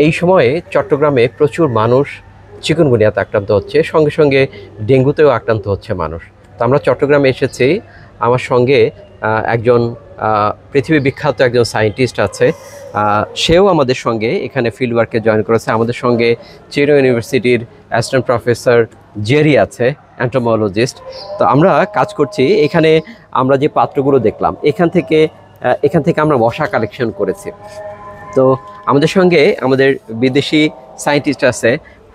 এই সময়ে চট্টগ্রামে প্রচুর মানুষ চিকুনগুনিয়াতে আক্রান্ত হচ্ছে, সঙ্গে সঙ্গে ডেঙ্গুতেও আক্রান্ত হচ্ছে মানুষ। তো আমরা চট্টগ্রামে এসেছি, আমার সঙ্গে একজন পৃথিবী বিখ্যাত একজন সায়েন্টিস্ট আছে, সেও আমাদের সঙ্গে এখানে ফিল্ড ওয়ার্কে জয়েন করেছে। আমাদের সঙ্গে চিটাগং ইউনিভার্সিটির অ্যাসিস্ট্যান্ট প্রফেসর জেরি আছে, এন্টোমোলজিস্ট। তো আমরা কাজ করছি এখানে। আমরা যে পাত্রগুলো দেখলাম এখান থেকে আমরা মশা কালেকশন করেছি। তো আমাদের সঙ্গে আমাদের বিদেশি সায়েন্টিস্ট আছে।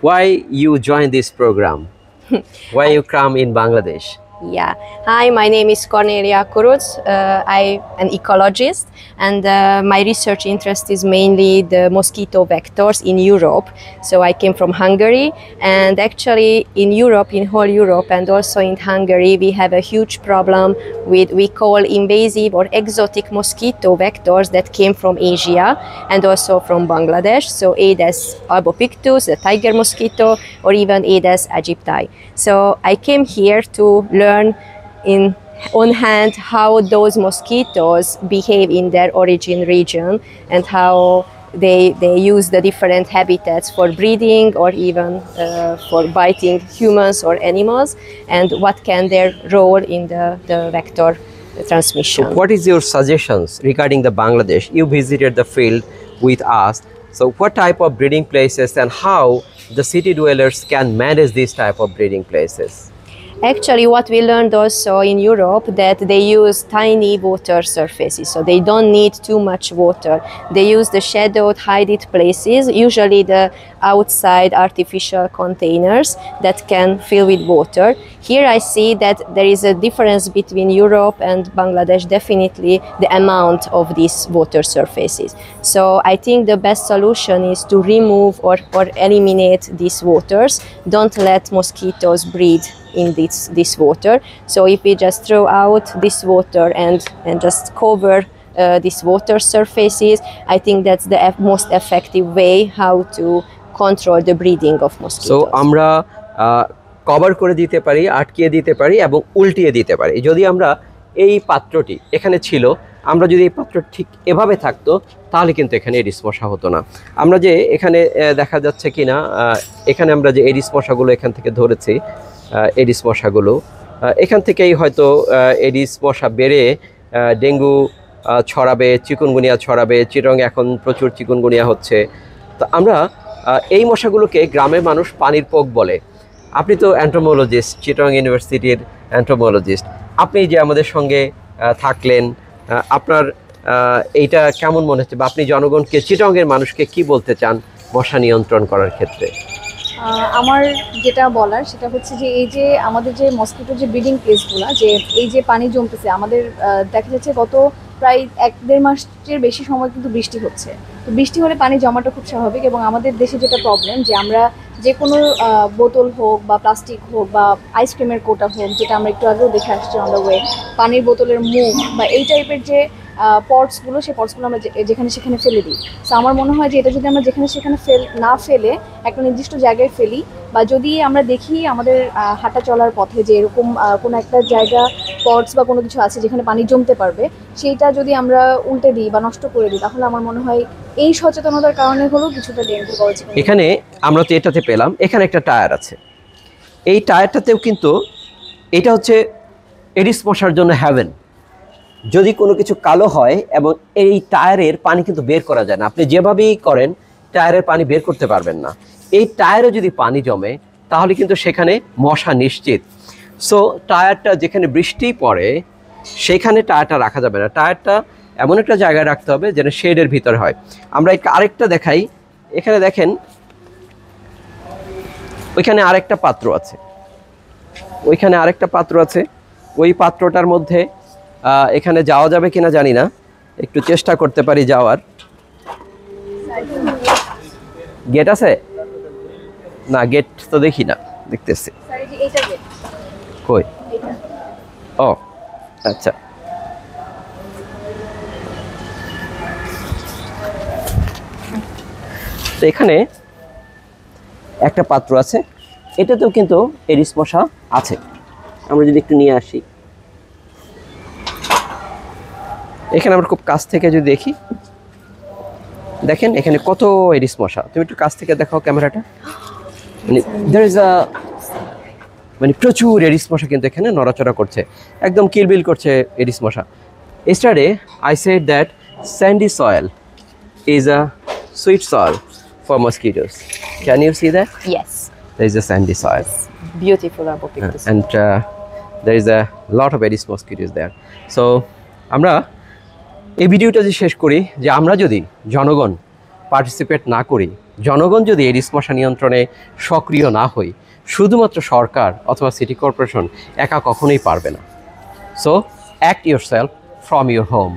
Why you join this program? Why you come in Bangladesh? Yeah. Hi, my name is Cornelia Kuruz. I'm an ecologist, and my research interest is mainly the mosquito vectors in Europe. So I came from Hungary, and actually in Europe, in whole Europe, and also in Hungary, we have a huge problem with we call invasive or exotic mosquito vectors that came from Asia and also from Bangladesh. So Aedes albopictus, the tiger mosquito, or even Aedes aegypti. So I came here to learn on hand how those mosquitoes behave in their origin region and how they use the different habitats for breeding or even for biting humans or animals, and what can their role in the vector transmission. So what is your suggestions regarding the Bangladesh? You visited the field with us. So what type of breeding places and how the city dwellers can manage these type of breeding places? Actually, what we learned also in Europe, that they use tiny water surfaces, so they don't need too much water. They use the shadowed, hidden places, usually the outside artificial containers that can fill with water. Here I see that there is a difference between Europe and Bangladesh, definitely the amount of these water surfaces. So I think the best solution is to remove or eliminate these waters. Don't let mosquitoes breed in this water. So if we just throw out this water and just cover these water surfaces, I think that's the most effective way how to control the breeding of mosquitoes. So আমরা cover করে দিতে পারি, আটকিয়ে দিতে পারি এবং উল্টিয়ে দিতে পারি। যদি আমরা এই পাত্রটি এখানে ছিল, আমরা যদি এই পাত্র ঠিক এভাবে থাকতো তাহলে কিন্তু এখানে এডিস মশা হতো না। আমরা যে এখানে দেখা যাচ্ছে কিনা, এখানে আমরা যে এডিস মশাগুলো এখান থেকে ধরেছি, এডিস মশাগুলো এখান থেকেই হয়তো এডিস মশা বেড়ে ডেঙ্গু ছড়াবে, চিকুনগুনিয়া ছড়াবে। চিটাগং এখন প্রচুর চিকুনগুনিয়া হচ্ছে। তো আমরা এই মশাগুলোকে গ্রামের মানুষ পানির পোক বলে। আপনি তো এন্টোমোলজিস্ট, চিটাগং ইউনিভার্সিটির এন্টোমোলজিস্ট, আপনি যে আমাদের সঙ্গে থাকলেন, আপনার এইটা কেমন মনে হচ্ছে, বা আপনি জনগণকে, চিটাগংয়ের মানুষকে কি বলতে চান মশা নিয়ন্ত্রণ করার ক্ষেত্রে? আমার যেটা বলার সেটা হচ্ছে যে এই যে আমাদের যে মসকিটো যে ব্রিডিং প্লেসগুলো, যে এই যে পানি জমতেছে, আমাদের দেখা যাচ্ছে গত প্রায় 1-1.5 মাসের বেশি সময় কিন্তু বৃষ্টি হচ্ছে। তো বৃষ্টি হলে পানি জমাটা খুব স্বাভাবিক, এবং আমাদের দেশে যেটা প্রবলেম যে আমরা যে কোনো বোতল হোক বা প্লাস্টিক হোক বা আইসক্রিমের কোটা হোক, যেটা আমরা একটু আগেও দেখে আসছি অন দ্য ওয়ে, পানির বোতলের মুখ বা এই টাইপের যে পটসগুলো, সেই পটসগুলো আমরা যেখানে সেখানে ফেলে দিই। সো আমার মনে হয় যে এটা যদি আমরা যেখানে সেখানে না ফেলে একটা নির্দিষ্ট জায়গায় ফেলি, বা যদি আমরা দেখি আমাদের হাঁটা চলার পথে যে এরকম কোনো একটা জায়গা পটস বা কোনো কিছু আছে যেখানে পানি জমতে পারবে, সেইটা যদি আমরা উল্টে দিই বা নষ্ট করে দিই, তাহলে আমার মনে হয় এই সচেতনতার কারণে হলেও কিছুটা ডেঙ্গু হচ্ছে। এখানে আমরা তো এটাতে পেলাম, এখানে একটা টায়ার আছে। এই টায়ারটাতেও কিন্তু এটা হচ্ছে এডিস মশার জন্য হ্যাভেন। যদি কোনো কিছু কালো হয় এবং এই টায়ারের পানি কিন্তু বের করা যায় না, আপনি যেভাবেই করেন টায়ারের পানি বের করতে পারবেন না। এই টায়ারে যদি পানি জমে তাহলে কিন্তু সেখানে মশা নিশ্চিত। সো টায়ারটা যেখানে বৃষ্টি পড়ে সেখানে টায়ারটা রাখা যাবে না, টায়ারটা এমন একটা জায়গায় রাখতে হবে যেন শেডের ভিতরে হয়। আমরা আরেকটা দেখাই, এখানে দেখেন ওইখানে আরেকটা পাত্র আছে, ওইখানে আরেকটা পাত্র আছে। ওই পাত্রটার মধ্যে এখানে যাওয়া যাবে কিনা জানি না, একটু চেষ্টা করতে পারি যাওয়ার। গেট আছে না? গেট তো দেখি না, দেখতেছি কই? ও আচ্ছা, তো এখানে একটা পাত্র আছে, এটাতেও কিন্তু এডিস মশা আছে। আমরা যদি একটু নিয়ে আসি, এখানে আমরা খুব কাছ থেকে যদি দেখি, দেখেন এখানে কত এডিস মশা, তুমি একটু কাছ থেকে দেখাও ক্যামেরাটা। মানে there is a মানে প্রচুর এডিস মশা কিন্তু এখানে নড়াচড়া করছে, একদম কিলবিল করছে এডিস মশা। Yesterday I said that sandy soil is a sweet soil for mosquitoes. Can you see that? Yes, There is a sandy soil. beautiful Arbopictus. And there is a lot of Aedes mosquitoes there. So আমরা এই ভিডিওটা যে শেষ করি যে আমরা যদি জনগণ পার্টিসিপেট না করি, জনগণ যদি এডিস মশা নিয়ন্ত্রণে সক্রিয় না হই, শুধুমাত্র সরকার অথবা সিটি কর্পোরেশন একা কখনোই পারবে না। So act yourself from your home.